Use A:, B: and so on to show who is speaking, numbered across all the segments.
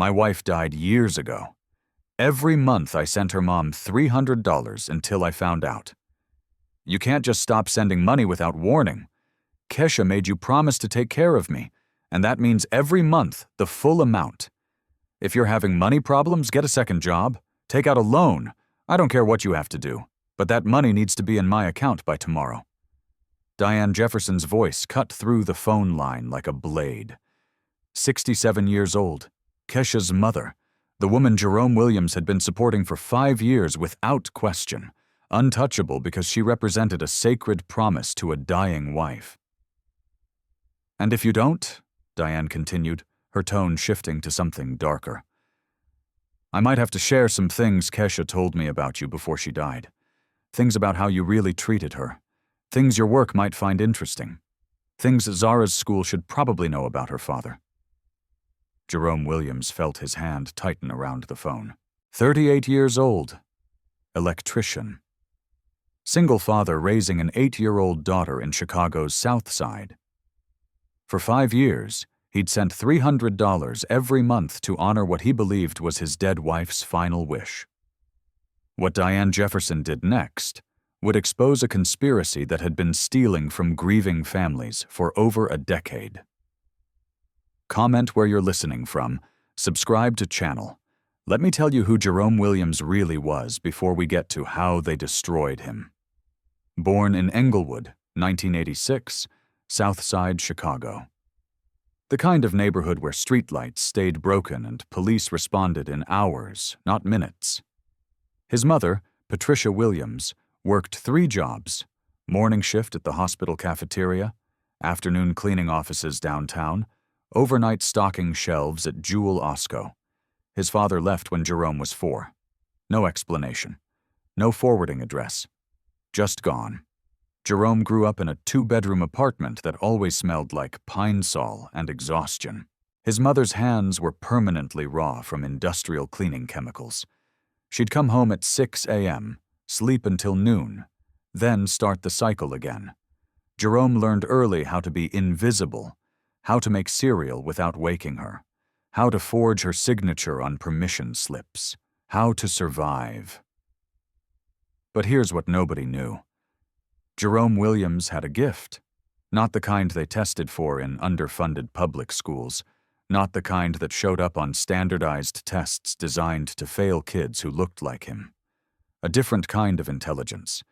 A: My wife died years ago. Every month I sent her mom $300 until I found out. You can't just stop sending money without warning. Kesha made you promise to take care of me, and that means every month the full amount. If you're having money problems, get a second job. Take out a loan. I don't care what you have to do, but that money needs to be in my account by tomorrow. Diane Jefferson's voice cut through the phone line like a blade. 67 years old, Kesha's mother, the woman Jerome Williams had been supporting for 5 years without question, untouchable because she represented a sacred promise to a dying wife. And if you don't, Diane continued, her tone shifting to something darker, I might have to share some things Kesha told me about you before she died. Things about how you really treated her. Things your work might find interesting. Things Zara's school should probably know about her father. Jerome Williams felt his hand tighten around the phone. 38 years old. Electrician. Single father raising an 8-year-old daughter in Chicago's South Side. For 5 years, he'd sent $300 every month to honor what he believed was his dead wife's final wish. What Diane Jefferson did next would expose a conspiracy that had been stealing from grieving families for over a decade. Comment where you're listening from, subscribe to channel. Let me tell you who Jerome Williams really was before we get to how they destroyed him. Born in Englewood, 1986, South Side, Chicago. The kind of neighborhood where streetlights stayed broken and police responded in hours, not minutes. His mother, Patricia Williams, worked 3 jobs: morning shift at the hospital cafeteria, afternoon cleaning offices downtown, overnight stocking shelves at Jewel Osco. His father left when Jerome was 4. No explanation. No forwarding address. Just gone. Jerome grew up in a 2-bedroom apartment that always smelled like pine sol and exhaustion. His mother's hands were permanently raw from industrial cleaning chemicals. She'd come home at 6 a.m., sleep until noon, then start the cycle again. Jerome learned early how to be invisible, how to make cereal without waking her, how to forge her signature on permission slips, how to survive. But here's what nobody knew. Jerome Williams had a gift, not the kind they tested for in underfunded public schools, not the kind that showed up on standardized tests designed to fail kids who looked like him. A different kind of intelligence.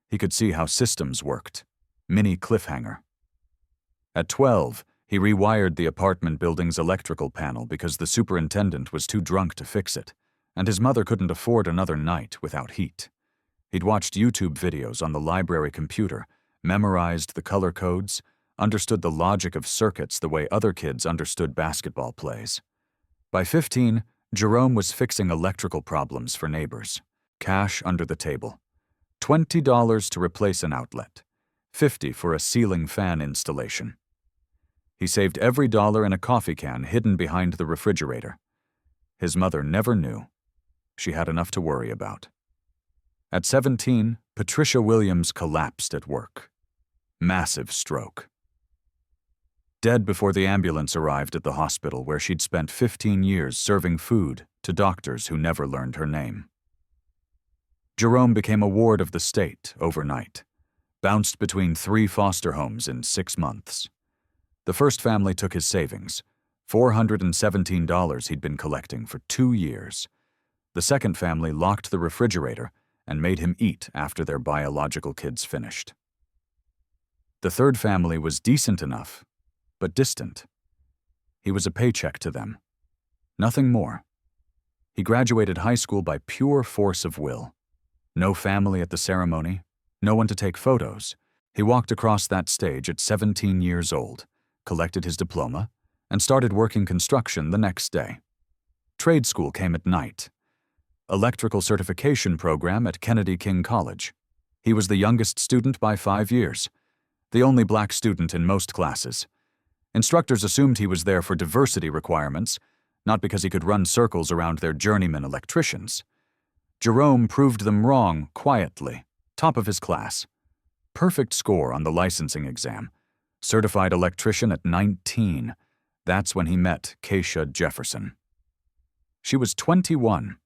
A: He could see how systems worked. Mini cliffhanger. At 12, he rewired the apartment building's electrical panel because the superintendent was too drunk to fix it, and his mother couldn't afford another night without heat. He'd watched YouTube videos on the library computer, memorized the color codes, understood the logic of circuits the way other kids understood basketball plays. By 15, Jerome was fixing electrical problems for neighbors. Cash under the table. $20 to replace an outlet. $50 for a ceiling fan installation. He saved every dollar in a coffee can hidden behind the refrigerator. His mother never knew. She had enough to worry about. At 17, Patricia Williams collapsed at work. Massive stroke. Dead before the ambulance arrived at the hospital where she'd spent 15 years serving food to doctors who never learned her name. Jerome became a ward of the state overnight, bounced between 3 foster homes in 6 months. The first family took his savings, $417 he'd been collecting for 2 years. The second family locked the refrigerator and made him eat after their biological kids finished. The third family was decent enough, but distant. He was a paycheck to them. Nothing more. He graduated high school by pure force of will. No family at the ceremony, no one to take photos. He walked across that stage at 17 years old, collected his diploma, and started working construction the next day. Trade school came at night. Electrical certification program at Kennedy King College. He was the youngest student by 5 years, the only black student in most classes. Instructors assumed he was there for diversity requirements, not because he could run circles around their journeyman electricians. Jerome proved them wrong quietly, top of his class. Perfect score on the licensing exam. Certified electrician at 19. That's when he met Kesha Jefferson. She was 21,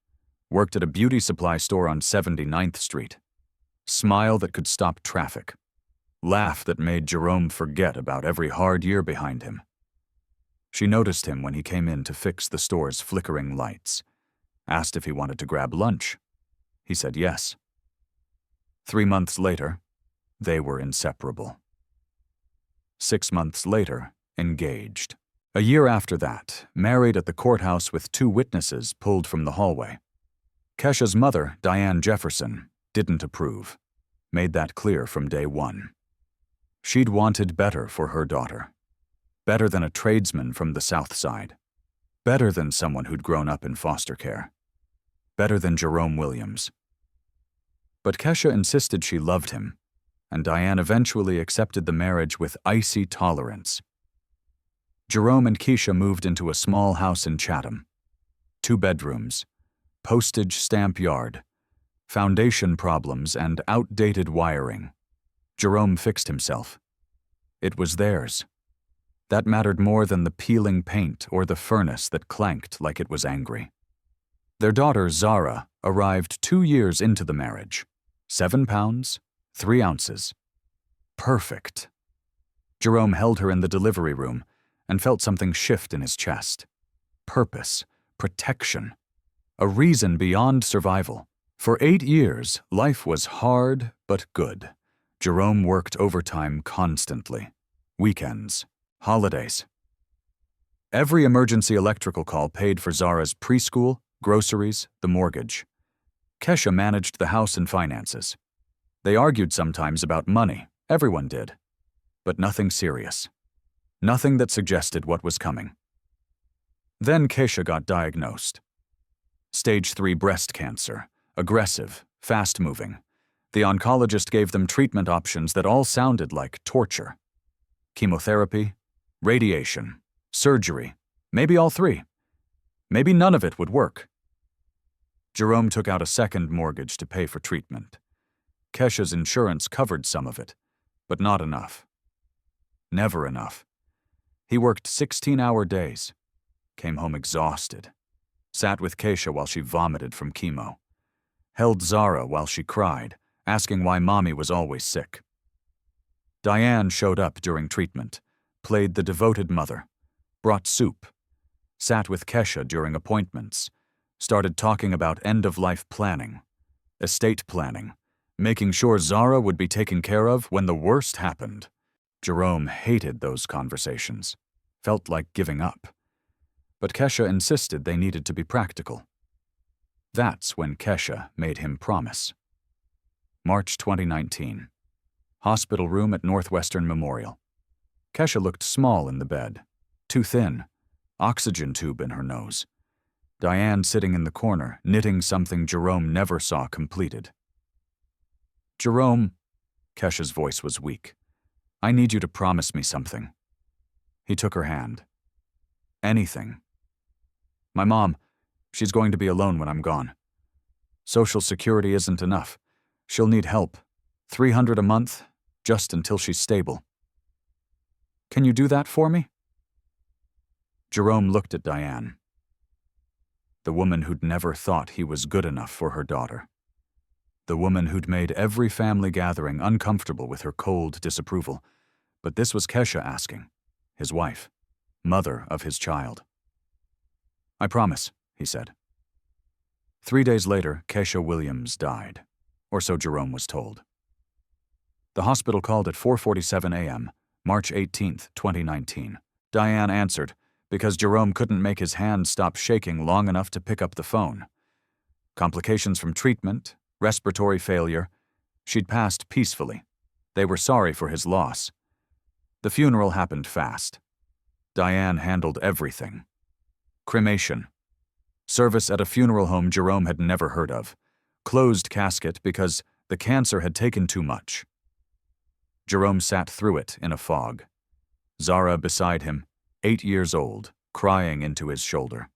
A: worked at a beauty supply store on 79th Street. Smile that could stop traffic. Laugh that made Jerome forget about every hard year behind him. She noticed him when he came in to fix the store's flickering lights. Asked if he wanted to grab lunch. He said yes. 3 months later, they were inseparable. 6 months later, engaged. A year after that, married at the courthouse with 2 witnesses pulled from the hallway. Kesha's mother, Diane Jefferson, didn't approve. Made that clear from day one. She'd wanted better for her daughter. Better than a tradesman from the South Side. Better than someone who'd grown up in foster care. Better than Jerome Williams. But Kesha insisted she loved him, and Diane eventually accepted the marriage with icy tolerance. Jerome and Keisha moved into a small house in Chatham. 2 bedrooms, postage stamp yard, foundation problems, and outdated wiring. Jerome fixed himself. It was theirs. That mattered more than the peeling paint or the furnace that clanked like it was angry. Their daughter, Zara, arrived 2 years into the marriage. 7 pounds, 3 ounces. Perfect. Jerome held her in the delivery room and felt something shift in his chest. Purpose, protection, a reason beyond survival. For 8 years, life was hard but good. Jerome worked overtime constantly. Weekends, holidays. Every emergency electrical call paid for Zara's preschool, groceries, the mortgage. Kesha managed the house and finances. They argued sometimes about money. Everyone did. But nothing serious. Nothing that suggested what was coming. Then Kesha got diagnosed. Stage 3 breast cancer. Aggressive, fast-moving. The oncologist gave them treatment options that all sounded like torture. Chemotherapy, radiation, surgery, maybe all 3. Maybe none of it would work. Jerome took out a second mortgage to pay for treatment. Kesha's insurance covered some of it, but not enough. Never enough. He worked 16-hour days, came home exhausted, sat with Kesha while she vomited from chemo, held Zara while she cried, asking why Mommy was always sick. Diane showed up during treatment, played the devoted mother, brought soup, sat with Kesha during appointments, started talking about end-of-life planning, estate planning, making sure Zara would be taken care of when the worst happened. Jerome hated those conversations, felt like giving up. But Kesha insisted they needed to be practical. That's when Kesha made him promise. March 2019. Hospital room at Northwestern Memorial. Kesha looked small in the bed, too thin, oxygen tube in her nose. Diane sitting in the corner, knitting something Jerome never saw completed. Jerome, Kesha's voice was weak. I need you to promise me something. He took her hand. Anything. My mom, she's going to be alone when I'm gone. Social Security isn't enough. She'll need help. $300 a month, just until she's stable. Can you do that for me? Jerome looked at Diane. The woman who'd never thought he was good enough for her daughter. The woman who'd made every family gathering uncomfortable with her cold disapproval. But this was Kesha asking, his wife, mother of his child. I promise, he said. 3 days later, Kesha Williams died, or so Jerome was told. The hospital called at 4:47 a.m., March 18, 2019. Diane answered because Jerome couldn't make his hand stop shaking long enough to pick up the phone. Complications from treatment, respiratory failure. She'd passed peacefully. They were sorry for his loss. The funeral happened fast. Diane handled everything. Cremation. Service at a funeral home Jerome had never heard of. Closed casket because the cancer had taken too much. Jerome sat through it in a fog. Zara beside him, 8 years old, crying into his shoulder.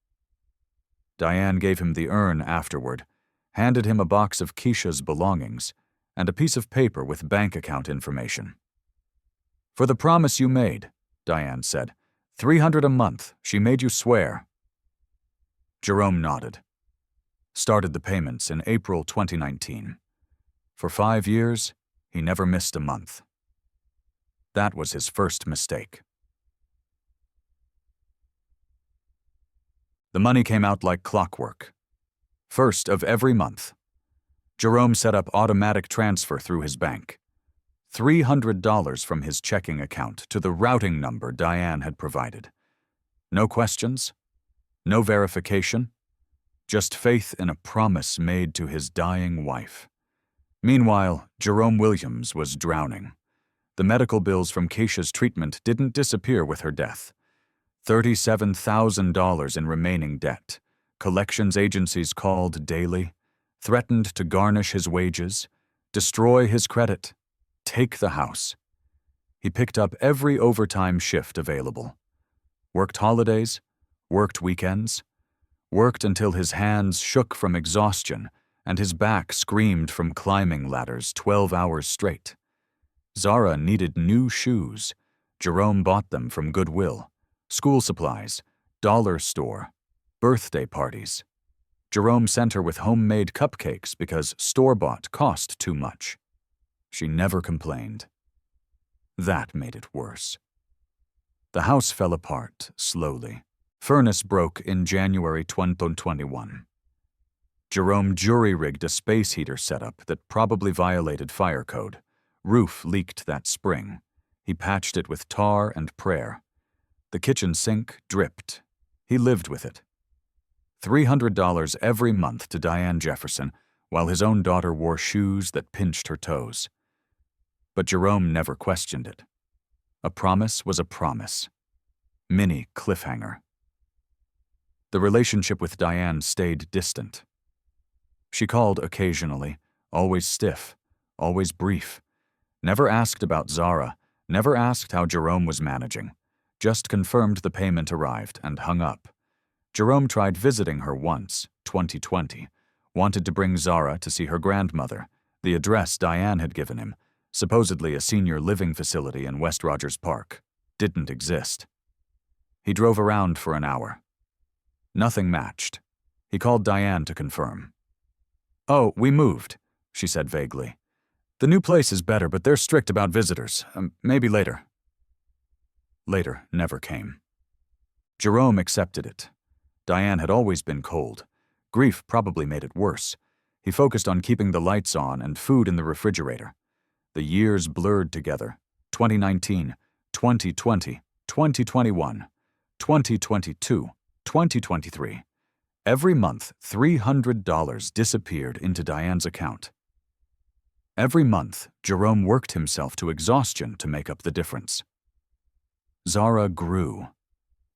A: Diane gave him the urn afterward, handed him a box of Keisha's belongings, and a piece of paper with bank account information. For the promise you made, Diane said. $300 a month, she made you swear. Jerome nodded. Started the payments in April 2019. For 5 years, he never missed a month. That was his first mistake. The money came out like clockwork. First of every month, Jerome set up automatic transfer through his bank. $300 from his checking account to the routing number Diane had provided. No questions, no verification, just faith in a promise made to his dying wife. Meanwhile, Jerome Williams was drowning. The medical bills from Keisha's treatment didn't disappear with her death. $37,000 in remaining debt. Collections agencies called daily, threatened to garnish his wages, destroy his credit, take the house. He picked up every overtime shift available. Worked holidays, worked weekends, worked until his hands shook from exhaustion and his back screamed from climbing ladders 12 hours straight. Zara needed new shoes. Jerome bought them from Goodwill. School supplies, dollar store, birthday parties. Jerome sent her with homemade cupcakes because store-bought cost too much. She never complained. That made it worse. The house fell apart slowly. Furnace broke in January 2021. Jerome jury-rigged a space heater setup that probably violated fire code. Roof leaked that spring. He patched it with tar and prayer. The kitchen sink dripped. He lived with it. $300 every month to Diane Jefferson, while his own daughter wore shoes that pinched her toes. But Jerome never questioned it. A promise was a promise. Mini cliffhanger. The relationship with Diane stayed distant. She called occasionally, always stiff, always brief. Never asked about Zara, never asked how Jerome was managing. Just confirmed the payment arrived and hung up. Jerome tried visiting her once, 2020. Wanted to bring Zara to see her grandmother, the address Diane had given him, supposedly a senior living facility in West Rogers Park. Didn't exist. He drove around for an hour. Nothing matched. He called Diane to confirm. "Oh, we moved," she said vaguely. "The new place is better, but they're strict about visitors. Maybe later." Later never came. Jerome accepted it. Diane had always been cold. Grief probably made it worse. He focused on keeping the lights on and food in the refrigerator. The years blurred together. 2019, 2020, 2021, 2022, 2023. Every month, $300 disappeared into Diane's account. Every month, Jerome worked himself to exhaustion to make up the difference. Zara grew.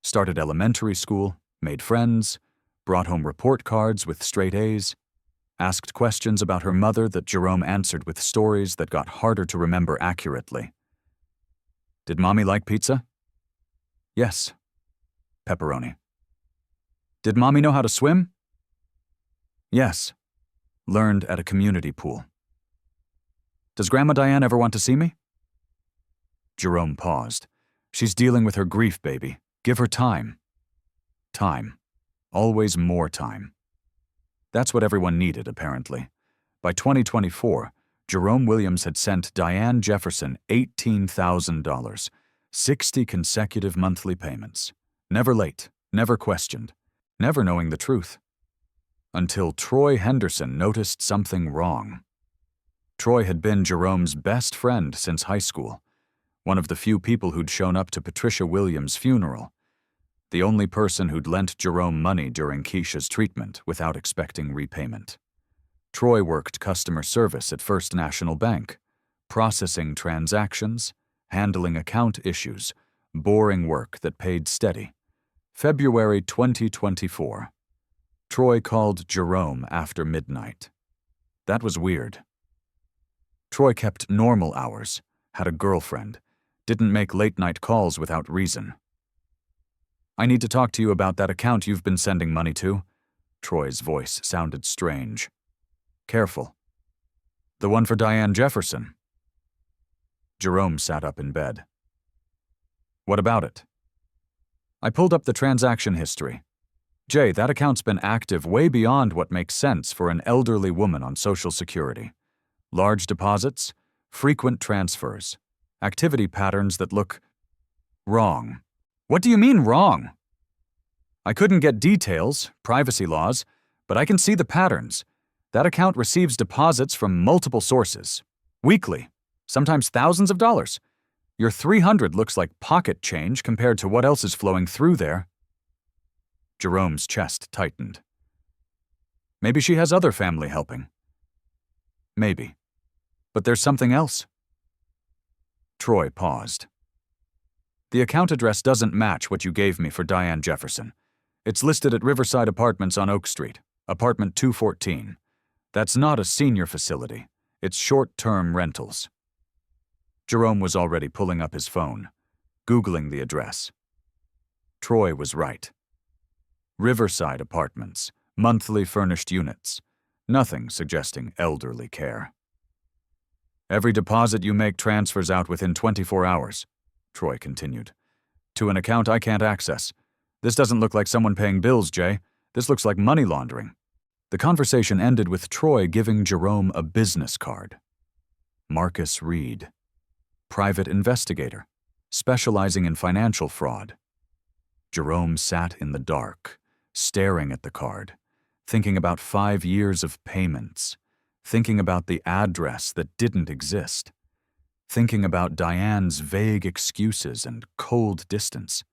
A: Started elementary school, made friends, brought home report cards with straight A's, asked questions about her mother that Jerome answered with stories that got harder to remember accurately. "Did Mommy like pizza?" "Yes." "Pepperoni." "Did Mommy know how to swim?" "Yes." Learned at a community pool. "Does Grandma Diane ever want to see me?" Jerome paused. "She's dealing with her grief, baby. Give her time." Time. Always more time. That's what everyone needed, apparently. By 2024, Jerome Williams had sent Diane Jefferson $18,000, 60 consecutive monthly payments. Never late, never questioned, never knowing the truth. Until Troy Henderson noticed something wrong. Troy had been Jerome's best friend since high school, one of the few people who'd shown up to Patricia Williams' funeral, the only person who'd lent Jerome money during Keisha's treatment without expecting repayment. Troy worked customer service at First National Bank, processing transactions, handling account issues, boring work that paid steady. February 2024. Troy called Jerome after midnight. That was weird. Troy kept normal hours, had a girlfriend, didn't make late-night calls without reason. "I need to talk to you about that account you've been sending money to." Troy's voice sounded strange. "Careful. The one for Diane Jefferson." Jerome sat up in bed. "What about it?" "I pulled up the transaction history. Jay, that account's been active way beyond what makes sense for an elderly woman on Social Security. Large deposits, frequent transfers, activity patterns that look wrong. What do you mean wrong? I couldn't get details, privacy laws, but I can see the patterns. That account receives deposits from multiple sources, weekly, sometimes thousands of dollars. Your $300 looks like pocket change compared to what else is flowing through there. Jerome's chest tightened. Maybe she has other family helping. Maybe. But there's something else. Troy paused. The account address doesn't match what you gave me for Diane Jefferson. It's listed at Riverside Apartments on Oak Street, apartment 214. That's not a senior facility. It's short-term rentals. Jerome was already pulling up his phone, Googling the address. Troy was right. Riverside Apartments, monthly furnished units. Nothing suggesting elderly care. Every deposit you make transfers out within 24 hours, Troy continued, to an account I can't access. This doesn't look like someone paying bills, Jay. This looks like money laundering. The conversation ended with Troy giving Jerome a business card. Marcus Reed, private investigator, specializing in financial fraud. Jerome sat in the dark, staring at the card, thinking about 5 years of payments, thinking about the address that didn't exist, thinking about Diane's vague excuses and cold distance,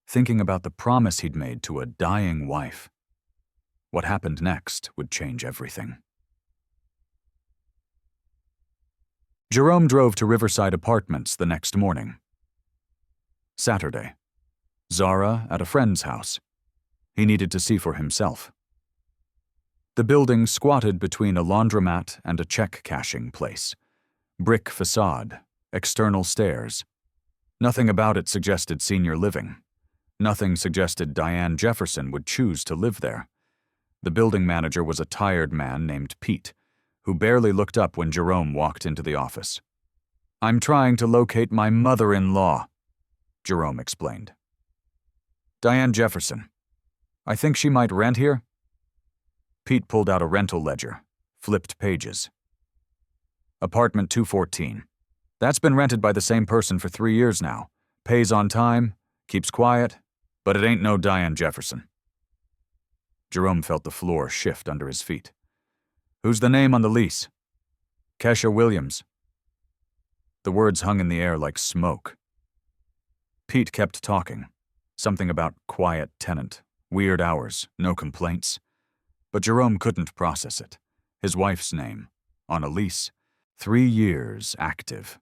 A: thinking about the promise he'd made to a dying wife. What happened next would change everything. Jerome drove to Riverside Apartments the next morning. Saturday. Zara at a friend's house. He needed to see for himself. The building squatted between a laundromat and a check-cashing place. Brick facade, external stairs. Nothing about it suggested senior living. Nothing suggested Diane Jefferson would choose to live there. The building manager was a tired man named Pete, who barely looked up when Jerome walked into the office. "I'm trying to locate my mother-in-law," Jerome explained. "Diane Jefferson. I think she might rent here." Pete pulled out a rental ledger, flipped pages. "Apartment 214. That's been rented by the same person for 3 years now. Pays on time, keeps quiet, but it ain't no Diane Jefferson." Jerome felt the floor shift under his feet. "Who's the name on the lease?" "Kesha Williams." The words hung in the air like smoke. Pete kept talking. Something about quiet tenant, weird hours, no complaints. But Jerome couldn't process it. His wife's name, on a lease, 3 years active.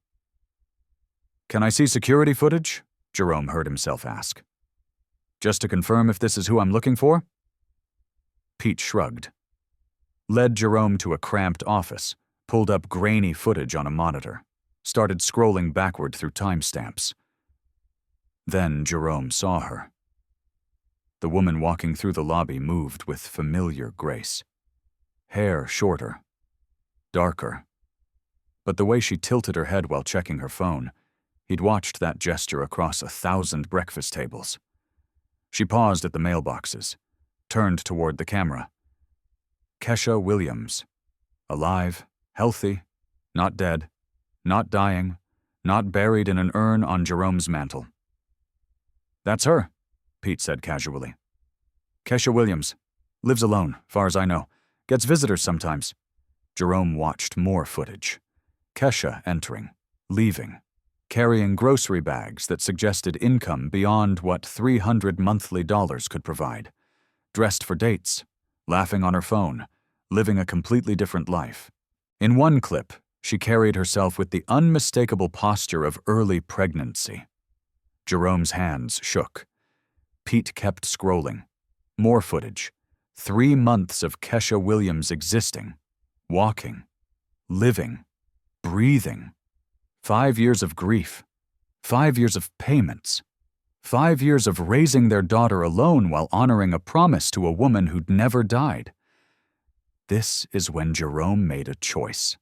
A: "Can I see security footage?" Jerome heard himself ask. "Just to confirm if this is who I'm looking for?" Pete shrugged. Led Jerome to a cramped office, pulled up grainy footage on a monitor, started scrolling backward through timestamps. Then Jerome saw her. The woman walking through the lobby moved with familiar grace. Hair shorter, darker. But the way she tilted her head while checking her phone, he'd watched that gesture across 1,000 breakfast tables. She paused at the mailboxes, turned toward the camera. Kesha Williams. Alive, healthy, not dead, not dying, not buried in an urn on Jerome's mantle. "That's her," Pete said casually. "Kesha Williams. Lives alone, far as I know. Gets visitors sometimes." Jerome watched more footage. Kesha entering, leaving, carrying grocery bags that suggested income beyond what $300 monthly could provide. Dressed for dates, laughing on her phone, living a completely different life. In one clip, she carried herself with the unmistakable posture of early pregnancy. Jerome's hands shook. Pete kept scrolling. More footage. 3 months of Kesha Williams existing, walking, living, breathing. 5 years of grief. 5 years of payments. 5 years of raising their daughter alone while honoring a promise to a woman who'd never died. This is when Jerome made a choice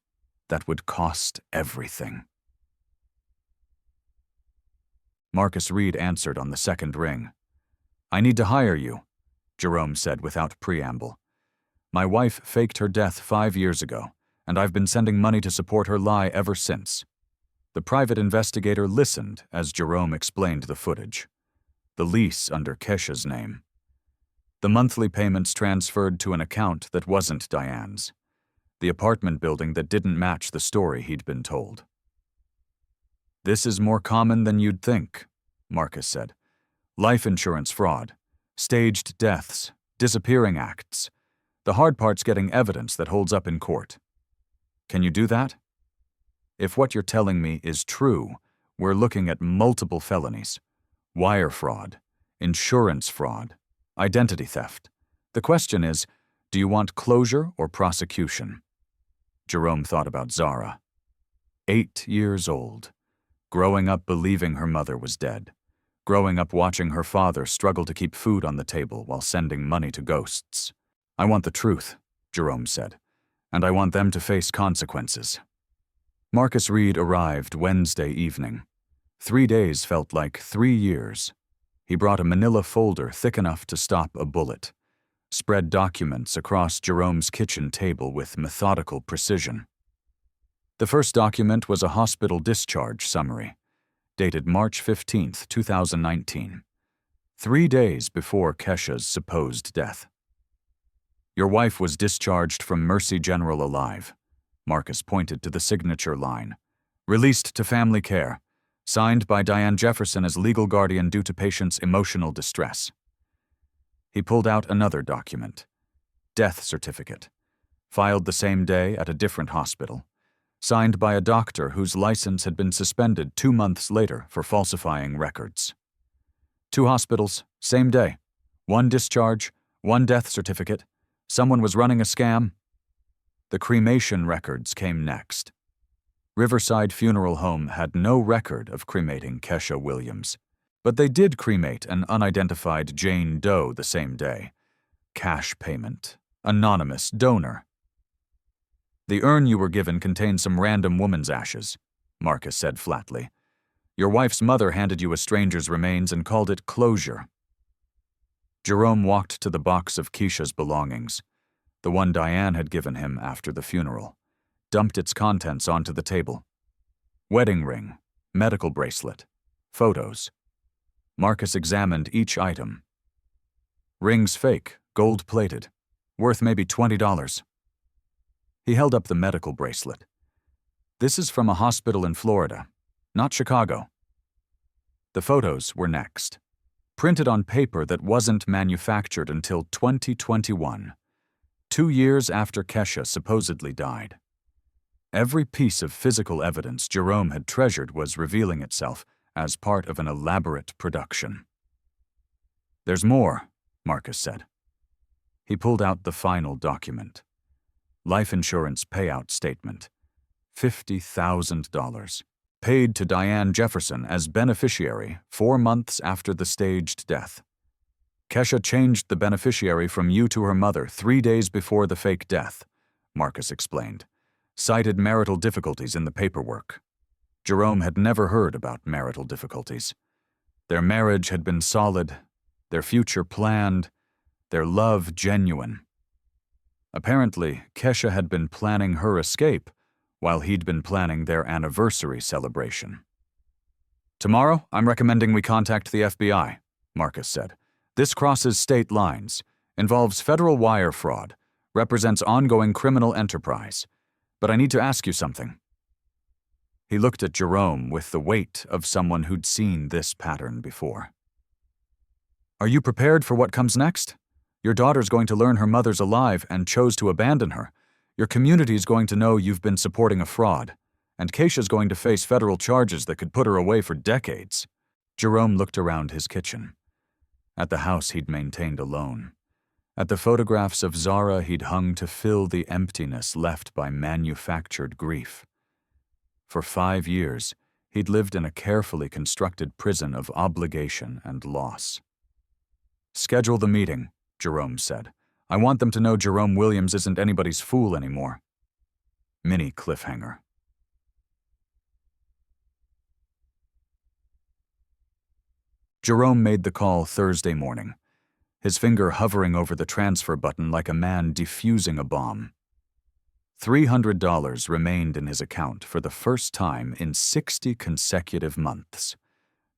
A: that would cost everything. Marcus Reed answered on the second ring. "I need to hire you. Jerome said without preamble. My wife faked her death 5 years ago, and I've been sending money to support her lie ever since. The private investigator listened as Jerome explained the footage. The lease under Kesha's name. The monthly payments transferred to an account that wasn't Diane's. The apartment building that didn't match the story he'd been told. This is more common than you'd think, Marcus said. Life insurance fraud, staged deaths, disappearing acts. The hard part's getting evidence that holds up in court. Can you do that? If what you're telling me is true, we're looking at multiple felonies. Wire fraud, insurance fraud, identity theft. The question is, do you want closure or prosecution? Jerome thought about Zara. 8 years old. Growing up believing her mother was dead. Growing up watching her father struggle to keep food on the table while sending money to ghosts. I want the truth, Jerome said, and I want them to face consequences. Marcus Reed arrived Wednesday evening. 3 days felt like 3 years. He brought a manila folder thick enough to stop a bullet. Spread documents across Jerome's kitchen table with methodical precision. The first document was a hospital discharge summary, dated March 15, 2019, 3 days before Kesha's supposed death. Your wife was discharged from Mercy General alive. Marcus pointed to the signature line. Released to family care. Signed by Diane Jefferson as legal guardian due to patient's emotional distress. He pulled out another document. Death certificate. Filed the same day at a different hospital. Signed by a doctor whose license had been suspended 2 months later for falsifying records. 2 hospitals, same day. 1 discharge, 1 death certificate. Someone was running a scam. The cremation records came next. Riverside Funeral Home had no record of cremating Kesha Williams, but they did cremate an unidentified Jane Doe the same day. Cash payment. Anonymous donor. The urn you were given contained some random woman's ashes, Marcus said flatly. Your wife's mother handed you a stranger's remains and called it closure. Jerome walked to the box of Keisha's belongings, the one Diane had given him after the funeral, dumped its contents onto the table. Wedding ring, medical bracelet, photos. Marcus examined each item. Ring's fake, gold-plated, worth maybe $20. He held up the medical bracelet. This is from a hospital in Florida, not Chicago. The photos were next, printed on paper that wasn't manufactured until 2021, 2 years after Kesha supposedly died. Every piece of physical evidence Jerome had treasured was revealing itself as part of an elaborate production. There's more, Marcus said. He pulled out the final document. Life insurance payout statement. $50,000. Paid to Diane Jefferson as beneficiary 4 months after the staged death. Kesha changed the beneficiary from you to her mother 3 days before the fake death, Marcus explained. Cited marital difficulties in the paperwork. Jerome had never heard about marital difficulties. Their marriage had been solid, their future planned, their love genuine. Apparently, Kesha had been planning her escape while he'd been planning their anniversary celebration. Tomorrow, I'm recommending we contact the FBI, Marcus said. This crosses state lines, involves federal wire fraud, represents ongoing criminal enterprise. But I need to ask you something. He looked at Jerome with the weight of someone who'd seen this pattern before. Are you prepared for what comes next? Your daughter's going to learn her mother's alive and chose to abandon her. Your community's going to know you've been supporting a fraud, and Keisha's going to face federal charges that could put her away for decades. Jerome looked around his kitchen, at the house he'd maintained alone, at the photographs of Zara he'd hung to fill the emptiness left by manufactured grief. For 5 years, he'd lived in a carefully constructed prison of obligation and loss. Schedule the meeting, Jerome said. I want them to know Jerome Williams isn't anybody's fool anymore. Mini cliffhanger. Jerome made the call Thursday morning. his finger hovering over the transfer button like a man defusing a bomb. $300 remained in his account for the first time in 60 consecutive months.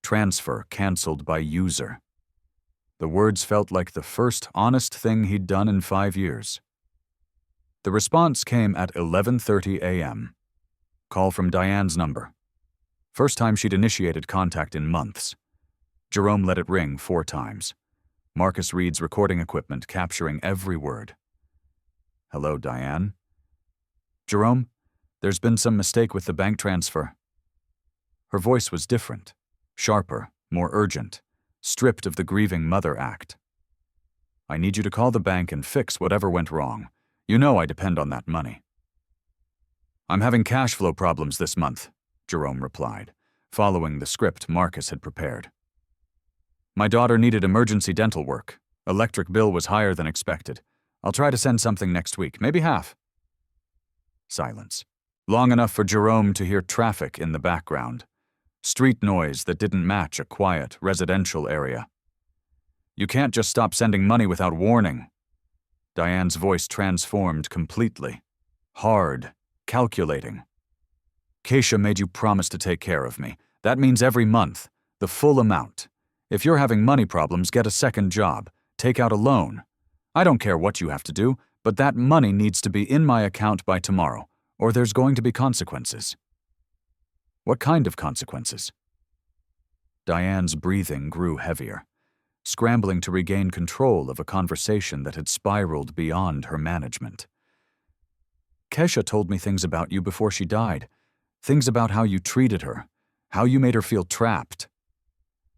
A: Transfer canceled by user. The words felt like the first honest thing he'd done in 5 years. The response came at 11:30 a.m. Call from Diane's number. First time she'd initiated contact in months. Jerome let it ring 4 times. Marcus Reed's recording equipment capturing every word. Hello, Diane. Jerome, there's been some mistake with the bank transfer. Her voice was different, sharper, more urgent, stripped of the grieving mother act. I need you to call the bank and fix whatever went wrong. You know I depend on that money. I'm having cash flow problems this month, Jerome replied, following the script Marcus had prepared. My daughter needed emergency dental work. Electric bill was higher than expected. I'll try to send something next week, maybe half. Silence. Long enough for Jerome to hear traffic in the background. Street noise that didn't match a quiet, residential area. You can't just stop sending money without warning. Diane's voice transformed completely. Hard, calculating. Keisha made you promise to take care of me. That means every month, the full amount. If you're having money problems, get a second job. Take out a loan. I don't care what you have to do, but that money needs to be in my account by tomorrow, or there's going to be consequences. What kind of consequences? Diane's breathing grew heavier, scrambling to regain control of a conversation that had spiraled beyond her management. Keisha told me things about you before she died, things about how you treated her, how you made her feel trapped.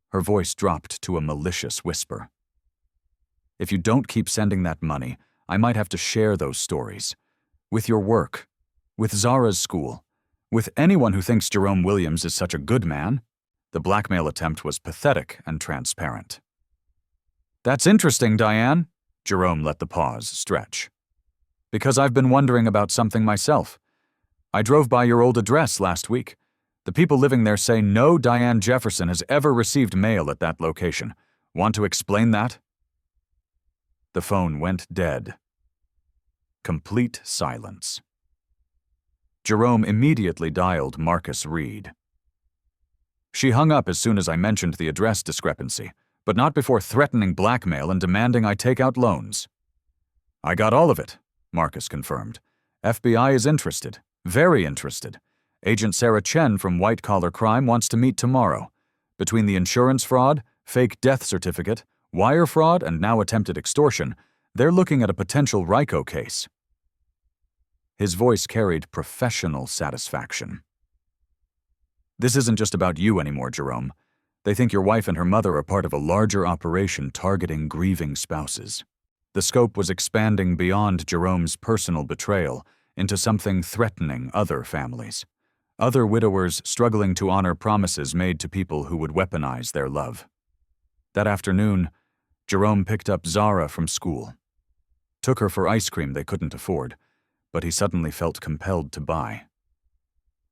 A: Her voice dropped to a malicious whisper. If you don't keep sending that money, I might have to share those stories. With your work, with Zara's school, with anyone who thinks Jerome Williams is such a good man. The blackmail attempt was pathetic and transparent. That's interesting, Diane. Jerome let the pause stretch. Because I've been wondering about something myself. I drove by your old address last week. The people living there say no Diane Jefferson has ever received mail at that location. Want to explain that? The phone went dead. Complete silence. Jerome immediately dialed Marcus Reed. She hung up as soon as I mentioned the address discrepancy, but not before threatening blackmail and demanding I take out loans. I got all of it, Marcus confirmed. FBI is interested, very interested. Agent Sarah Chen from White Collar Crime wants to meet tomorrow. Between the insurance fraud, fake death certificate, wire fraud, and now attempted extortion, they're looking at a potential RICO case. His voice carried professional satisfaction. This isn't just about you anymore, Jerome. They think your wife and her mother are part of a larger operation targeting grieving spouses. The scope was expanding beyond Jerome's personal betrayal into something threatening other families. Other widowers struggling to honor promises made to people who would weaponize their love. That afternoon, Jerome picked up Zara from school. Took her for ice cream they couldn't afford, but he suddenly felt compelled to buy.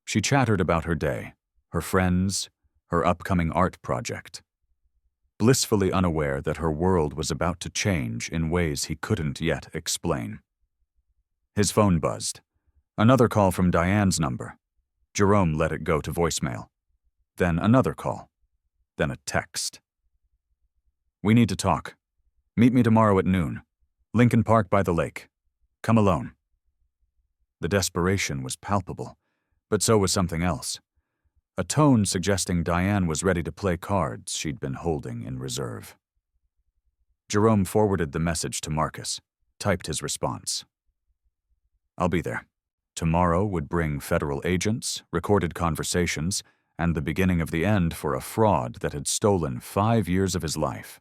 A: She chattered about her day, her friends, her upcoming art project. Blissfully unaware that her world was about to change in ways he couldn't yet explain. His phone buzzed. Another call from Diane's number. Jerome let it go to voicemail. Then another call. Then a text. We need to talk. Meet me tomorrow at noon. Lincoln Park by the lake. Come alone. The desperation was palpable, but so was something else. A tone suggesting Diane was ready to play cards she'd been holding in reserve. Jerome forwarded the message to Marcus, typed his response. I'll be there. Tomorrow would bring federal agents, recorded conversations, and the beginning of the end for a fraud that had stolen 5 years of his life.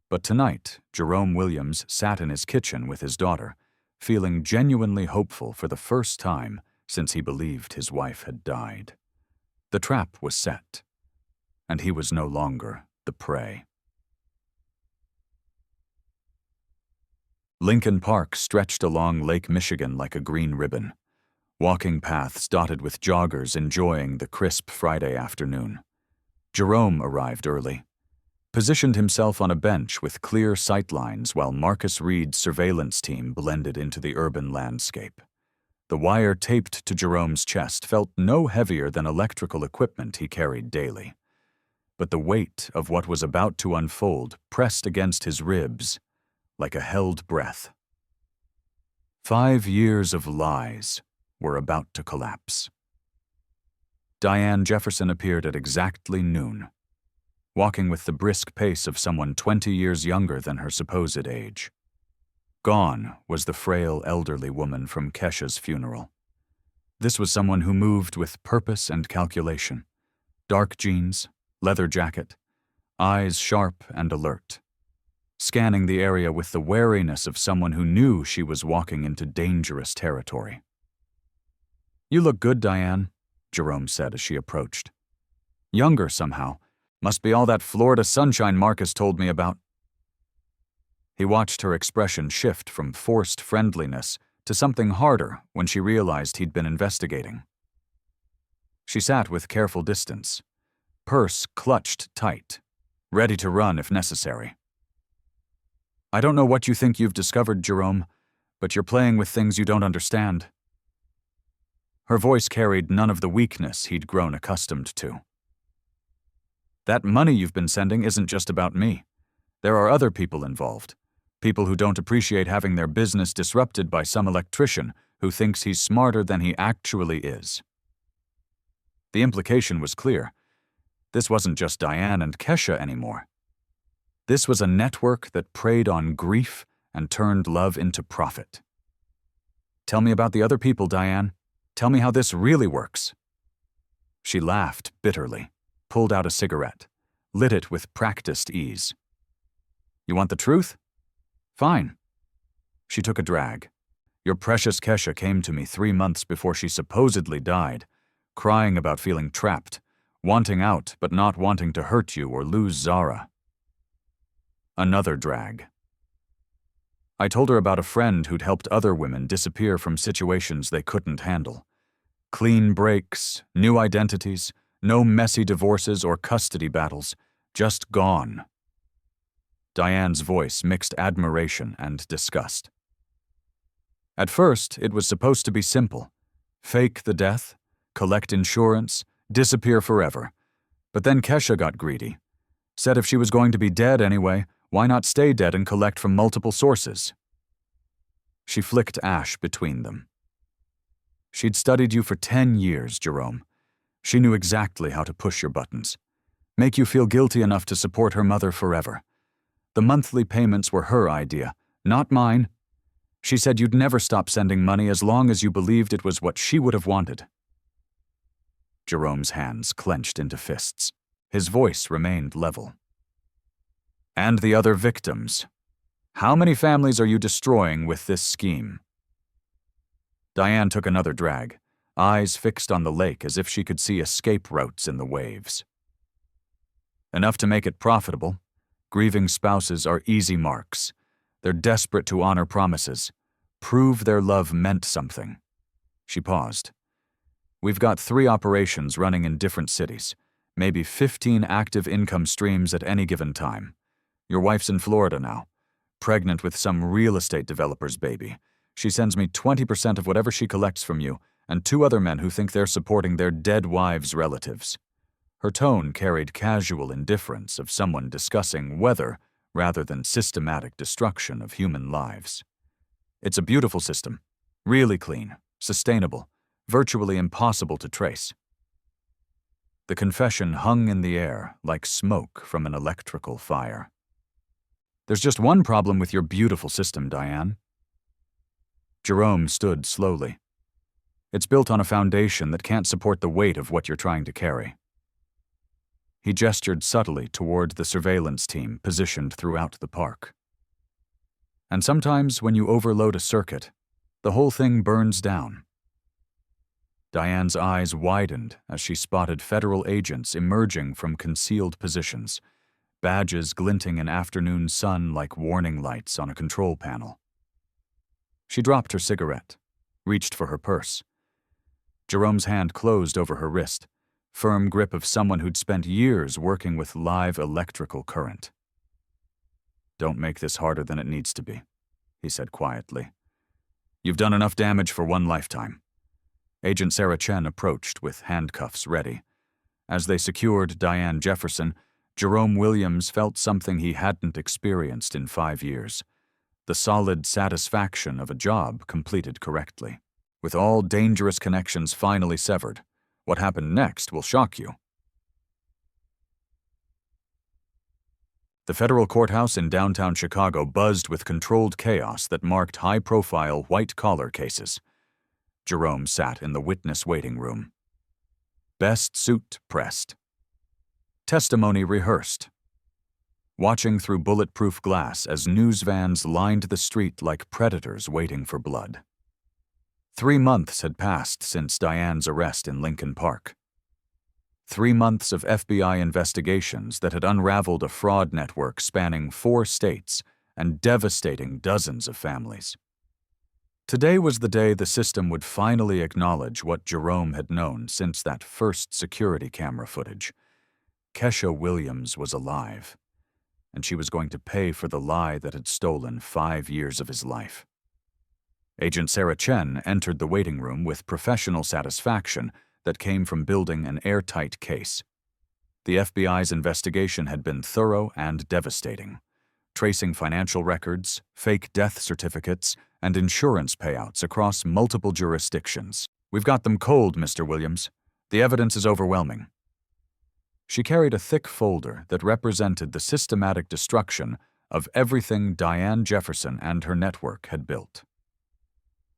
A: But tonight, Jerome Williams sat in his kitchen with his daughter, feeling genuinely hopeful for the first time since he believed his wife had died. The trap was set, and he was no longer the prey. Lincoln Park stretched along Lake Michigan like a green ribbon, walking paths dotted with joggers enjoying the crisp Friday afternoon. Jerome arrived early. positioned himself on a bench with clear sightlines while Marcus Reed's surveillance team blended into the urban landscape. The wire taped to Jerome's chest felt no heavier than electrical equipment he carried daily. But the weight of what was about to unfold pressed against his ribs like a held breath. 5 years of lies were about to collapse. Diane Jefferson appeared at exactly noon, walking with the brisk pace of someone 20 years younger than her supposed age. Gone was the frail elderly woman from Kesha's funeral. This was someone who moved with purpose and calculation. Dark jeans, leather jacket, eyes sharp and alert, scanning the area with the wariness of someone who knew she was walking into dangerous territory. "You look good, Diane," Jerome said as she approached. "Younger somehow. Must be all that Florida sunshine Marcus told me about." He watched her expression shift from forced friendliness to something harder when she realized he'd been investigating. She sat with careful distance, purse clutched tight, ready to run if necessary. "I don't know what you think you've discovered, Jerome, but you're playing with things you don't understand." Her voice carried none of the weakness he'd grown accustomed to. "That money you've been sending isn't just about me. There are other people involved. People who don't appreciate having their business disrupted by some electrician who thinks he's smarter than he actually is." The implication was clear. This wasn't just Diane and Kesha anymore. This was a network that preyed on grief and turned love into profit. "Tell me about the other people, Diane. Tell me how this really works." She laughed bitterly, pulled out a cigarette, lit it with practiced ease. "You want the truth? Fine." She took a drag. "Your precious Kesha came to me 3 months before she supposedly died, crying about feeling trapped, wanting out but not wanting to hurt you or lose Zara." Another drag. "I told her about a friend who'd helped other women disappear from situations they couldn't handle. Clean breaks, new identities, no messy divorces or custody battles, just gone." Diane's voice mixed admiration and disgust. "At first, it was supposed to be simple. Fake the death, collect insurance, disappear forever. But then Kesha got greedy. Said if she was going to be dead anyway, why not stay dead and collect from multiple sources?" She flicked ash between them. "She'd studied you for 10 years, Jerome. She knew exactly how to push your buttons. Make you feel guilty enough to support her mother forever. The monthly payments were her idea, not mine. She said you'd never stop sending money as long as you believed it was what she would have wanted." Jerome's hands clenched into fists. His voice remained level. "And the other victims. How many families are you destroying with this scheme?" Diane took another drag, eyes fixed on the lake as if she could see escape routes in the waves. "Enough to make it profitable. Grieving spouses are easy marks. They're desperate to honor promises, prove their love meant something." She paused. "We've got 3 operations running in different cities, maybe 15 active income streams at any given time. Your wife's in Florida now, pregnant with some real estate developer's baby. She sends me 20% of whatever she collects from you and 2 other men who think they're supporting their dead wives' relatives." Her tone carried casual indifference of someone discussing weather rather than systematic destruction of human lives. "It's a beautiful system, really clean, sustainable, virtually impossible to trace." The confession hung in the air like smoke from an electrical fire. "There's just one problem with your beautiful system, Diane." Jerome stood slowly. "It's built on a foundation that can't support the weight of what you're trying to carry." He gestured subtly toward the surveillance team positioned throughout the park. "And sometimes when you overload a circuit, the whole thing burns down." Diane's eyes widened as she spotted federal agents emerging from concealed positions, badges glinting in afternoon sun like warning lights on a control panel. She dropped her cigarette, reached for her purse. Jerome's hand closed over her wrist, firm grip of someone who'd spent years working with live electrical current. "Don't make this harder than it needs to be," he said quietly. "You've done enough damage for one lifetime." Agent Sarah Chen approached with handcuffs ready. As they secured Diane Jefferson, Jerome Williams felt something he hadn't experienced in 5 years: the solid satisfaction of a job completed correctly. With all dangerous connections finally severed, what happened next will shock you. The federal courthouse in downtown Chicago buzzed with controlled chaos that marked high-profile white-collar cases. Jerome sat in the witness waiting room. Best suit pressed. Testimony rehearsed. Watching through bulletproof glass as news vans lined the street like predators waiting for blood. 3 months had passed since Diane's arrest in Lincoln Park. 3 months of FBI investigations that had unraveled a fraud network spanning 4 states and devastating dozens of families. Today was the day the system would finally acknowledge what Jerome had known since that first security camera footage. Kesha Williams was alive, and she was going to pay for the lie that had stolen 5 years of his life. Agent Sarah Chen entered the waiting room with professional satisfaction that came from building an airtight case. The FBI's investigation had been thorough and devastating, tracing financial records, fake death certificates, and insurance payouts across multiple jurisdictions. "We've got them cold, Mr. Williams. The evidence is overwhelming." She carried a thick folder that represented the systematic destruction of everything Diane Jefferson and her network had built.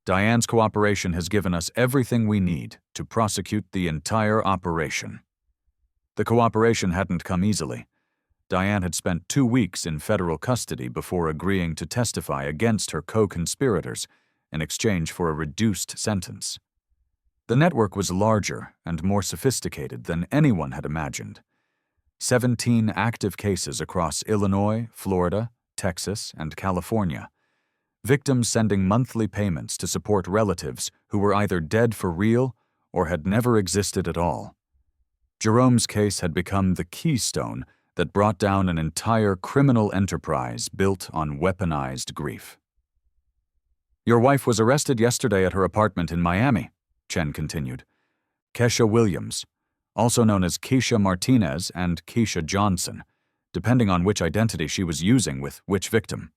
A: "Diane's cooperation has given us everything we need to prosecute the entire operation." The cooperation hadn't come easily. Diane had spent 2 weeks in federal custody before agreeing to testify against her co-conspirators in exchange for a reduced sentence. The network was larger and more sophisticated than anyone had imagined. 17 active cases across Illinois, Florida, Texas, and California. Victims sending monthly payments to support relatives who were either dead for real or had never existed at all. Jerome's case had become the keystone that brought down an entire criminal enterprise built on weaponized grief. "Your wife was arrested yesterday at her apartment in Miami," Chen continued. "Kesha Williams, also known as Keisha Martinez and Keisha Johnson, depending on which identity she was using with which victim."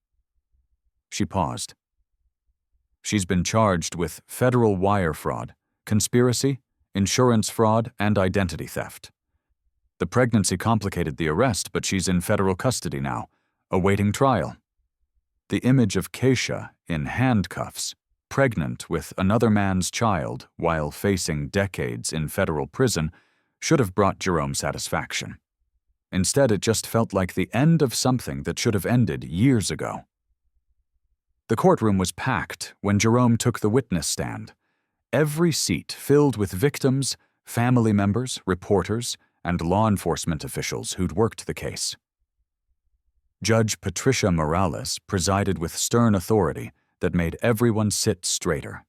A: She paused. "She's been charged with federal wire fraud, conspiracy, insurance fraud, and identity theft. The pregnancy complicated the arrest, but she's in federal custody now, awaiting trial." The image of Keisha in handcuffs, pregnant with another man's child while facing decades in federal prison, should have brought Jerome satisfaction. Instead, it just felt like the end of something that should have ended years ago. The courtroom was packed when Jerome took the witness stand. Every seat filled with victims, family members, reporters, and law enforcement officials who'd worked the case. Judge Patricia Morales presided with stern authority that made everyone sit straighter.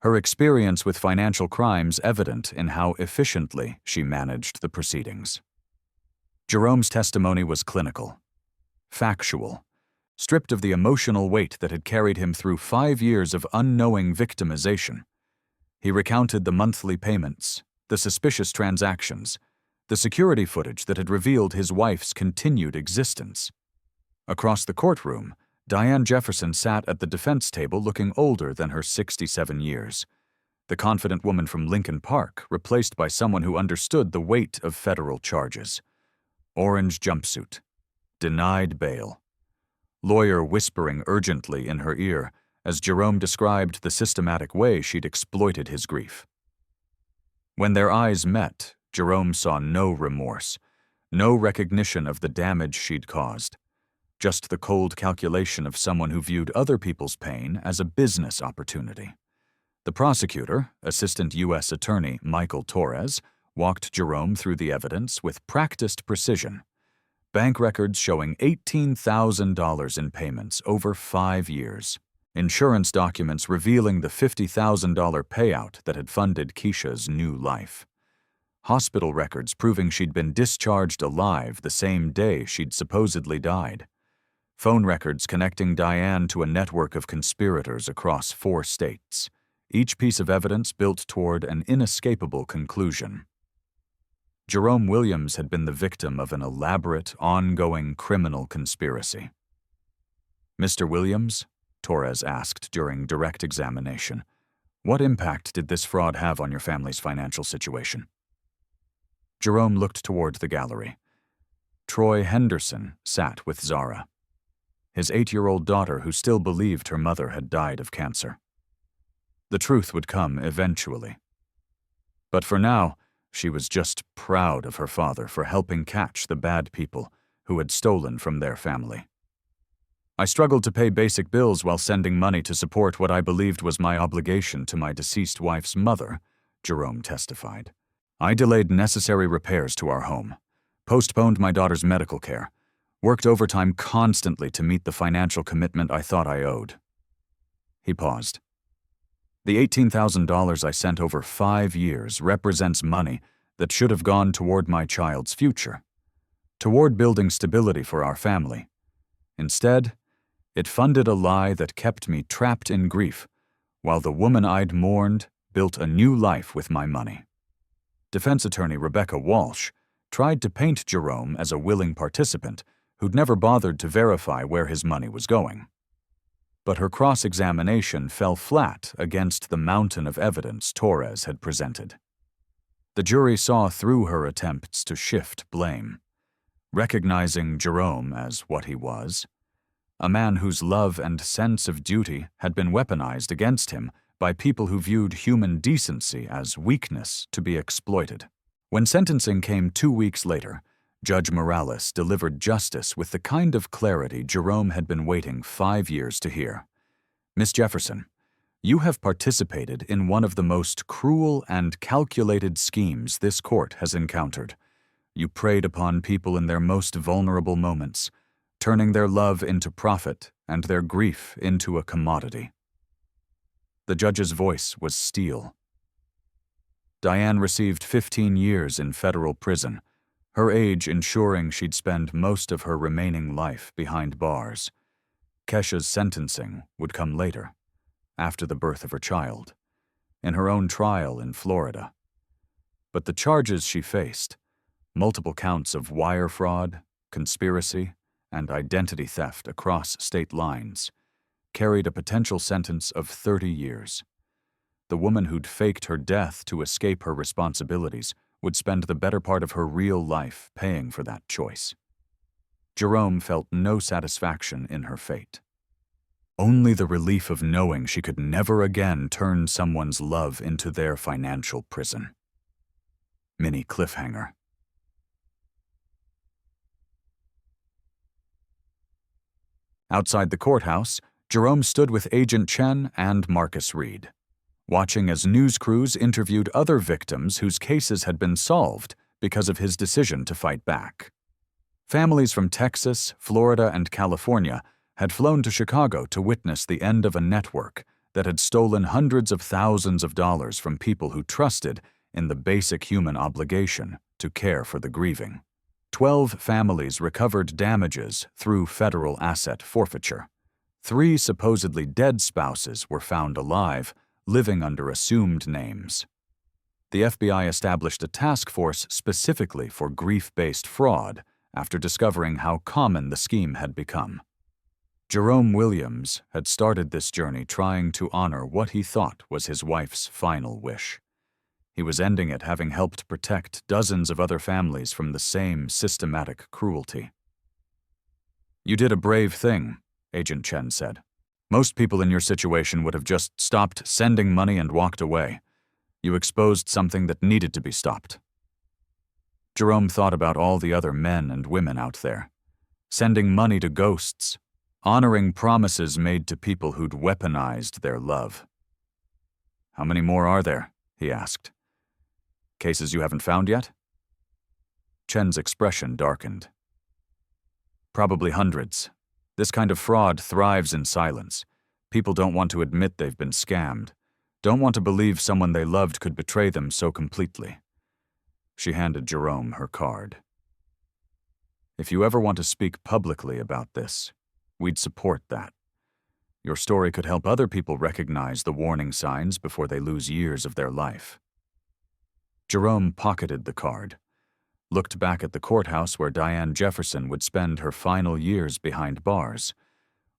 A: Her experience with financial crimes evident in how efficiently she managed the proceedings. Jerome's testimony was clinical, factual, stripped of the emotional weight that had carried him through 5 years of unknowing victimization. He recounted the monthly payments, the suspicious transactions, the security footage that had revealed his wife's continued existence. Across the courtroom, Diane Jefferson sat at the defense table looking older than her 67 years. The confident woman from Lincoln Park, replaced by someone who understood the weight of federal charges. Orange jumpsuit. Denied bail. Lawyer whispering urgently in her ear as Jerome described the systematic way she'd exploited his grief. When their eyes met, Jerome saw no remorse, no recognition of the damage she'd caused, just the cold calculation of someone who viewed other people's pain as a business opportunity. The prosecutor, Assistant U.S. Attorney Michael Torres, walked Jerome through the evidence with practiced precision. Bank records showing $18,000 in payments over 5 years. Insurance documents revealing the $50,000 payout that had funded Keisha's new life. hospital records proving she'd been discharged alive the same day she'd supposedly died, phone records connecting Diane to a network of conspirators across 4 states, each piece of evidence built toward an inescapable conclusion. Jerome Williams had been the victim of an elaborate, ongoing criminal conspiracy. "Mr. Williams," Torres asked during direct examination, "what impact did this fraud have on your family's financial situation?" Jerome looked toward the gallery. Troy Henderson sat with Zara, his 8-year-old daughter who still believed her mother had died of cancer. The truth would come eventually. But for now, she was just proud of her father for helping catch the bad people who had stolen from their family. "I struggled to pay basic bills while sending money to support what I believed was my obligation to my deceased wife's mother," Jerome testified. "I delayed necessary repairs to our home, postponed my daughter's medical care, worked overtime constantly to meet the financial commitment I thought I owed." He paused. "The $18,000 I sent over 5 years represents money that should have gone toward my child's future, toward building stability for our family. Instead, it funded a lie that kept me trapped in grief, while the woman I'd mourned built a new life with my money." Defense attorney Rebecca Walsh tried to paint Jerome as a willing participant who'd never bothered to verify where his money was going. But her cross-examination fell flat against the mountain of evidence Torres had presented. The jury saw through her attempts to shift blame, recognizing Jerome as what he was, a man whose love and sense of duty had been weaponized against him by people who viewed human decency as weakness to be exploited. When sentencing came 2 weeks later, Judge Morales delivered justice with the kind of clarity Jerome had been waiting 5 years to hear. "Miss Jefferson, you have participated in one of the most cruel and calculated schemes this court has encountered. You preyed upon people in their most vulnerable moments, turning their love into profit and their grief into a commodity." The judge's voice was steel. Diane received 15 years in federal prison, her age ensuring she'd spend most of her remaining life behind bars. Kesha's sentencing would come later, after the birth of her child, in her own trial in Florida. But the charges she faced, multiple counts of wire fraud, conspiracy, and identity theft across state lines, carried a potential sentence of 30 years. The woman who'd faked her death to escape her responsibilities would spend the better part of her real life paying for that choice. Jerome felt no satisfaction in her fate. Only the relief of knowing she could never again turn someone's love into their financial prison. Mini cliffhanger. Outside the courthouse, Jerome stood with Agent Chen and Marcus Reed, watching as news crews interviewed other victims whose cases had been solved because of his decision to fight back. Families from Texas, Florida, and California had flown to Chicago to witness the end of a network that had stolen hundreds of thousands of dollars from people who trusted in the basic human obligation to care for the grieving. 12 families recovered damages through federal asset forfeiture. 3 supposedly dead spouses were found alive, living under assumed names. The FBI established a task force specifically for grief-based fraud after discovering how common the scheme had become. Jerome Williams had started this journey trying to honor what he thought was his wife's final wish. He was ending it having helped protect dozens of other families from the same systematic cruelty. "You did a brave thing," Agent Chen said. "Most people in your situation would have just stopped sending money and walked away. You exposed something that needed to be stopped." Jerome thought about all the other men and women out there, sending money to ghosts, honoring promises made to people who'd weaponized their love. "How many more are there?" he asked. "Cases you haven't found yet?" Chen's expression darkened. "Probably hundreds. This kind of fraud thrives in silence. People don't want to admit they've been scammed, don't want to believe someone they loved could betray them so completely. She handed Jerome her card. "If you ever want to speak publicly about this, we'd support that. Your story could help other people recognize the warning signs before they lose years of their life." Jerome pocketed the card, looked back at the courthouse where Diane Jefferson would spend her final years behind bars,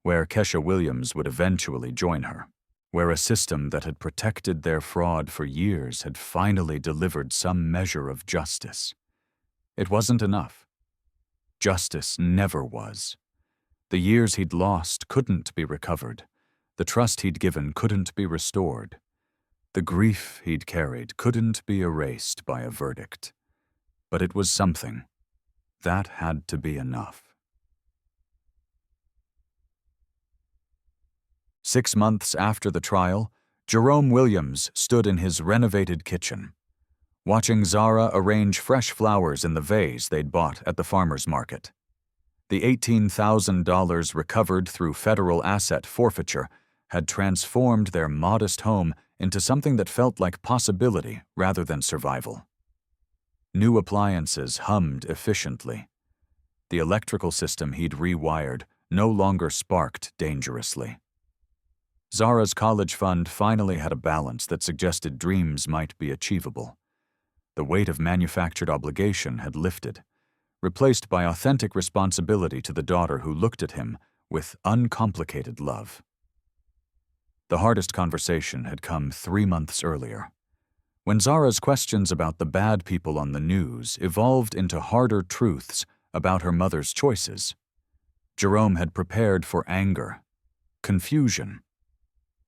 A: where Kesha Williams would eventually join her, where a system that had protected their fraud for years had finally delivered some measure of justice. It wasn't enough. Justice never was. The years he'd lost couldn't be recovered. The trust he'd given couldn't be restored. The grief he'd carried couldn't be erased by a verdict. But it was something. That had to be enough. 6 months after the trial, Jerome Williams stood in his renovated kitchen, watching Zara arrange fresh flowers in the vase they'd bought at the farmer's market. The $18,000 recovered through federal asset forfeiture had transformed their modest home into something that felt like possibility rather than survival. New appliances hummed efficiently. The electrical system he'd rewired no longer sparked dangerously. Zara's college fund finally had a balance that suggested dreams might be achievable. The weight of manufactured obligation had lifted, replaced by authentic responsibility to the daughter who looked at him with uncomplicated love. The hardest conversation had come 3 months earlier, when Zara's questions about the bad people on the news evolved into harder truths about her mother's choices. Jerome had prepared for anger, confusion,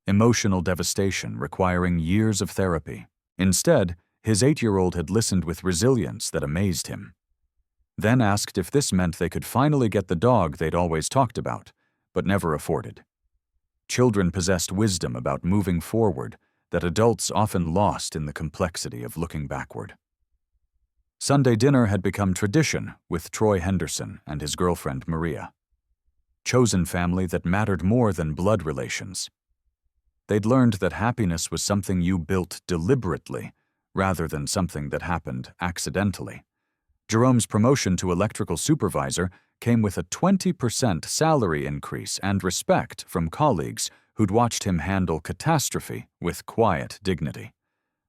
A: emotional devastation requiring years of therapy. Instead, his 8-year-old had listened with resilience that amazed him. Then asked if this meant they could finally get the dog they'd always talked about, but never afforded. Children possessed wisdom about moving forward that adults often lost in the complexity of looking backward. Sunday dinner had become tradition with Troy Henderson and his girlfriend Maria. Chosen family that mattered more than blood relations. They'd learned that happiness was something you built deliberately rather than something that happened accidentally. Jerome's promotion to electrical supervisor came with a 20% salary increase and respect from colleagues who'd watched him handle catastrophe with quiet dignity.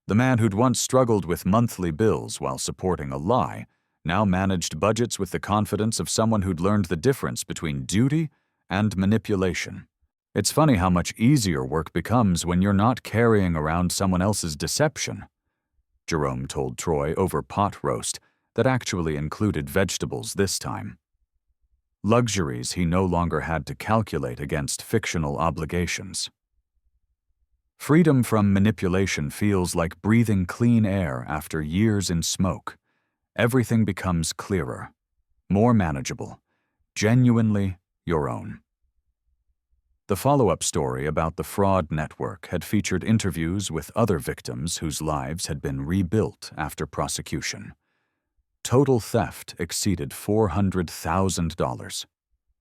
A: The man who'd once struggled with monthly bills while supporting a lie now managed budgets with the confidence of someone who'd learned the difference between duty and manipulation. It's funny how much easier work becomes when you're not carrying around someone else's deception, Jerome told Troy over pot roast that actually included vegetables this time. Luxuries he no longer had to calculate against fictional obligations. Freedom from manipulation feels like breathing clean air after years in smoke. Everything becomes clearer, more manageable, genuinely your own. The follow-up story about the fraud network had featured interviews with other victims whose lives had been rebuilt after prosecution. Total theft exceeded $400,000,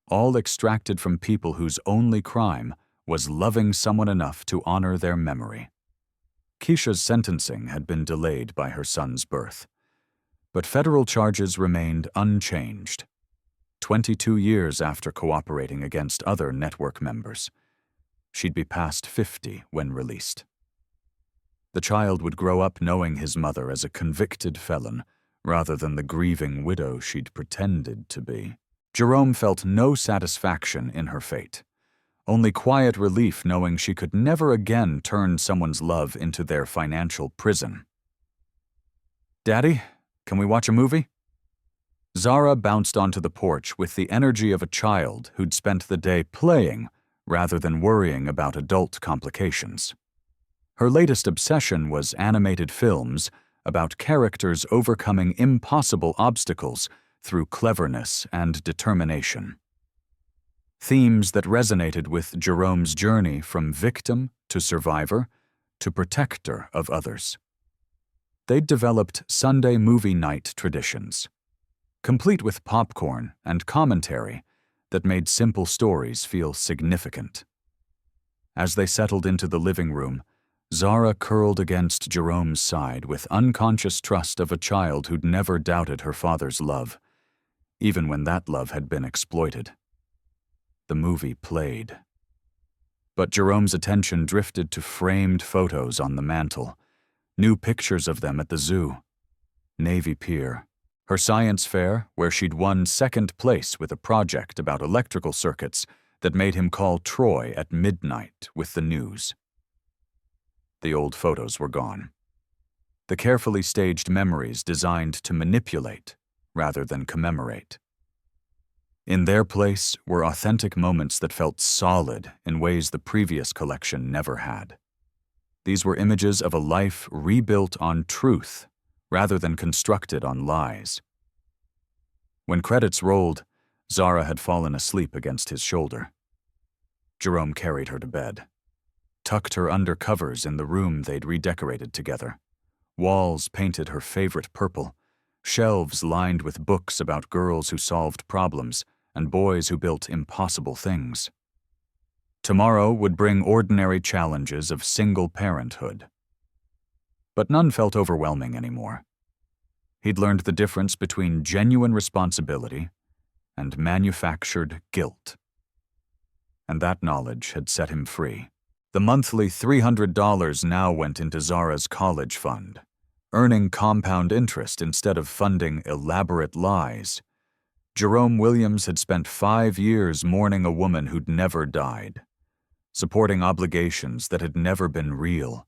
A: all extracted from people whose only crime was loving someone enough to honor their memory. Keisha's sentencing had been delayed by her son's birth, but federal charges remained unchanged. 22 years after cooperating against other network members, she'd be past 50 when released. The child would grow up knowing his mother as a convicted felon rather than the grieving widow she'd pretended to be. Jerome felt no satisfaction in her fate, only quiet relief knowing she could never again turn someone's love into their financial prison. "Daddy, can we watch a movie?" Zara bounced onto the porch with the energy of a child who'd spent the day playing rather than worrying about adult complications. Her latest obsession was animated films about characters overcoming impossible obstacles through cleverness and determination. Themes that resonated with Jerome's journey from victim to survivor to protector of others. They'd developed Sunday movie night traditions, complete with popcorn and commentary that made simple stories feel significant. As they settled into the living room, Zara curled against Jerome's side with unconscious trust of a child who'd never doubted her father's love, even when that love had been exploited. The movie played. But Jerome's attention drifted to framed photos on the mantel, new pictures of them at the zoo, Navy Pier, her science fair where she'd won second place with a project about electrical circuits that made him call Troy at midnight with the news. The old photos were gone. The carefully staged memories designed to manipulate rather than commemorate. In their place were authentic moments that felt solid in ways the previous collection never had. These were images of a life rebuilt on truth rather than constructed on lies. When credits rolled, Zara had fallen asleep against his shoulder. Jerome carried her to bed, tucked her under covers in the room they'd redecorated together. Walls painted her favorite purple, shelves lined with books about girls who solved problems and boys who built impossible things. Tomorrow would bring ordinary challenges of single parenthood. But none felt overwhelming anymore. He'd learned the difference between genuine responsibility and manufactured guilt. And that knowledge had set him free. The monthly $300 now went into Zara's college fund, earning compound interest instead of funding elaborate lies. Jerome Williams had spent 5 years mourning a woman who'd never died, supporting obligations that had never been real,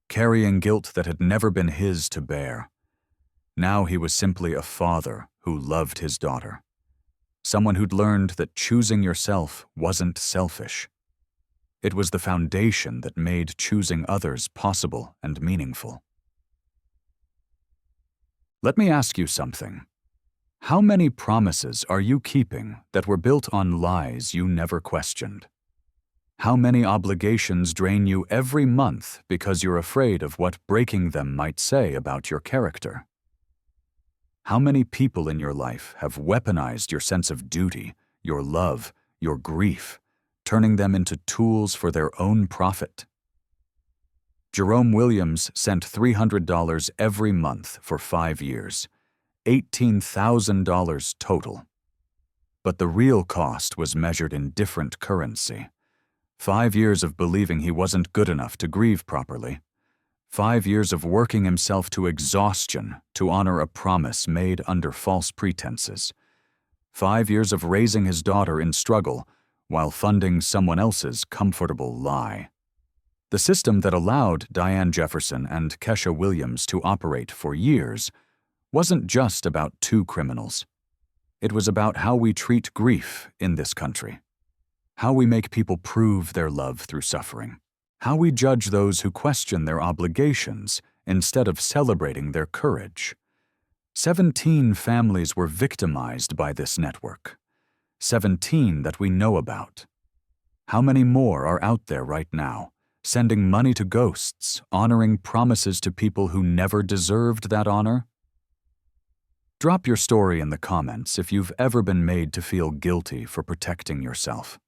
A: carrying guilt that had never been his to bear. Now he was simply a father who loved his daughter, someone who'd learned that choosing yourself wasn't selfish. It was the foundation that made choosing others possible and meaningful. Let me ask you something. How many promises are you keeping that were built on lies you never questioned? How many obligations drain you every month because you're afraid of what breaking them might say about your character? How many people in your life have weaponized your sense of duty, your love, your grief, turning them into tools for their own profit? Jerome Williams sent $300 every month for 5 years, $18,000 total. But the real cost was measured in different currency. 5 years of believing he wasn't good enough to grieve properly. 5 years of working himself to exhaustion to honor a promise made under false pretenses. 5 years of raising his daughter in struggle while funding someone else's comfortable lie. The system that allowed Diane Jefferson and Kesha Williams to operate for years wasn't just about 2 criminals. It was about how we treat grief in this country, how we make people prove their love through suffering, how we judge those who question their obligations instead of celebrating their courage. 17 families were victimized by this network. 17 that we know about. How many more are out there right now, sending money to ghosts, honoring promises to people who never deserved that honor? Drop your story in the comments if you've ever been made to feel guilty for protecting yourself.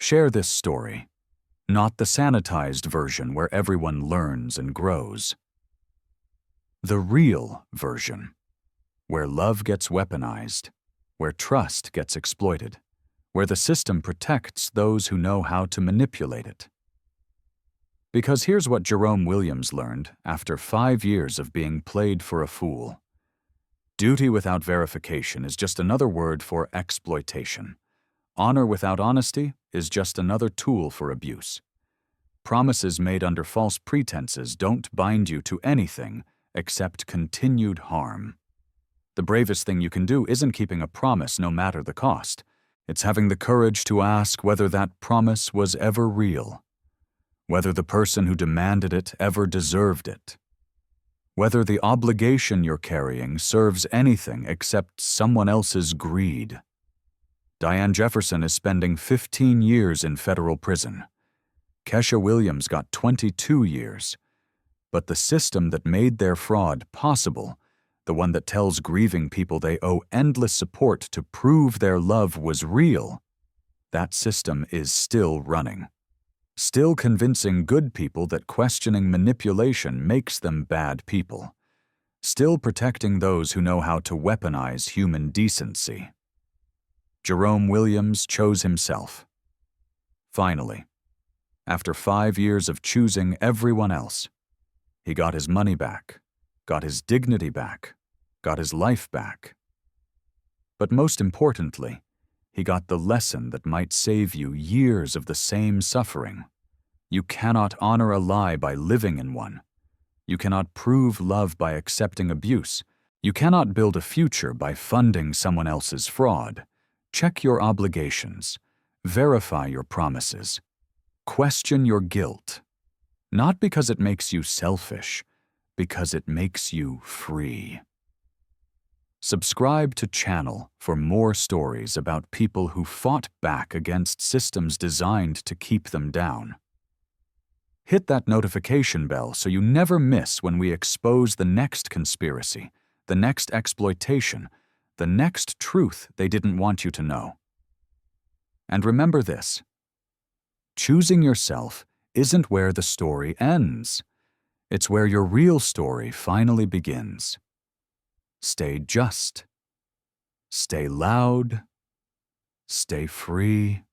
A: Share this story, not the sanitized version where everyone learns and grows. The real version, where love gets weaponized, where trust gets exploited, where the system protects those who know how to manipulate it. Because here's what Jerome Williams learned after 5 years of being played for a fool. Duty without verification is just another word for exploitation. Honor without honesty is just another tool for abuse. Promises made under false pretenses don't bind you to anything except continued harm. The bravest thing you can do isn't keeping a promise no matter the cost. It's having the courage to ask whether that promise was ever real, whether the person who demanded it ever deserved it, whether the obligation you're carrying serves anything except someone else's greed. Diane Jefferson is spending 15 years in federal prison. Kesha Williams got 22 years. But the system that made their fraud possible, the one that tells grieving people they owe endless support to prove their love was real, that system is still running. Still convincing good people that questioning manipulation makes them bad people. Still protecting those who know how to weaponize human decency. Jerome Williams chose himself. Finally, after 5 years of choosing everyone else, he got his money back, got his dignity back, got his life back. But most importantly, he got the lesson that might save you years of the same suffering. You cannot honor a lie by living in one. You cannot prove love by accepting abuse. You cannot build a future by funding someone else's fraud. Check your obligations. Verify your promises. Question your guilt. Not because it makes you selfish, because it makes you free. Subscribe to Channel for more stories about people who fought back against systems designed to keep them down. Hit that notification bell so you never miss when we expose the next conspiracy, the next exploitation, the next truth they didn't want you to know. And remember this: choosing yourself isn't where the story ends. It's where your real story finally begins. Stay just. Stay loud. Stay free.